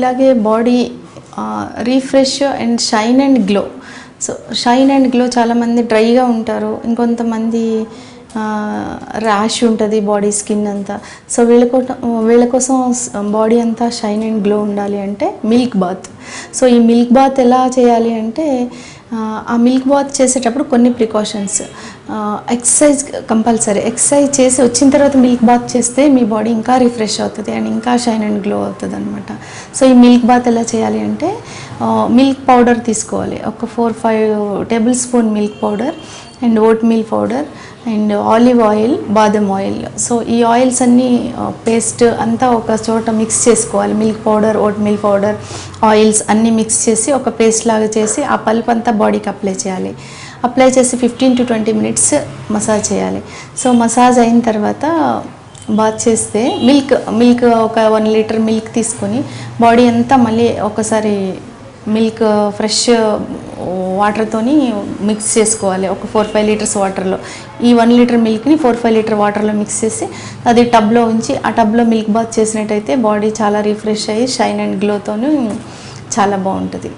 ఇలాగే body refresh and shine and glow. So shine and glow, చాలామంది డ్రైగా ఉంటారు, ఇంకొంతమంది ర్యాష్ ఉంటుంది బాడీ స్కిన్ అంతా. సో వీళ్ళ కోసం బాడీ అంతా షైన్ అండ్ గ్లో ఉండాలి అంటే మిల్క్ బాత్. సో ఈ మిల్క్ బాత్ ఎలా చేయాలి అంటే, ఆ మిల్క్ బాత్ చేసేటప్పుడు కొన్ని ప్రికాషన్స్. Exercise compulsory. ఎక్సర్సైజ్ చేసి వచ్చిన తర్వాత మిల్క్ బాత్ చేస్తే మీ బాడీ ఇంకా రిఫ్రెష్ అవుతుంది అండ్ ఇంకా షైన్ అండ్ గ్లో అవుతుంది అనమాట. సో ఈ మిల్క్ బాత్ ఎలా చేయాలి అంటే, మిల్క్ పౌడర్ తీసుకోవాలి. ఒక 4-5 table spoon milk powder and vote meal powder and olive oil, బాదం ఆయిల్. సో ఈ ఆయిల్స్ అన్నీ పేస్ట్ అంతా ఒక చోట మిక్స్ చేసుకోవాలి. Milk powder, vote meal powder, oils అన్నీ మిక్స్ చేసి ఒక పేస్ట్ లాగా చేసి ఆ పల్ప్ అంతా బాడీకి అప్లై చేయాలి. అప్లై చేసి 15 to 20 minutes మసాజ్ చేయాలి. సో మసాజ్ అయిన తర్వాత బాత్ చేస్తే మిల్క్ ఒక 1 లీటర్ మిల్క్ తీసుకొని బాడీ అంతా మళ్ళీ ఒకసారి మిల్క్ ఫ్రెష్ వాటర్తోని మిక్స్ చేసుకోవాలి. ఒక 4-5 లీటర్స్ వాటర్లో ఈ 1 లీటర్ మిల్క్ని 4-5 లీటర్ వాటర్లో మిక్స్ చేసి అది టబ్లో ఉంచి ఆ టబ్లో మిల్క్ బాత్ చేసినట్టయితే బాడీ చాలా రిఫ్రెష్ అయ్యి షైన్ అండ్ గ్లోతోని చాలా బాగుంటుంది.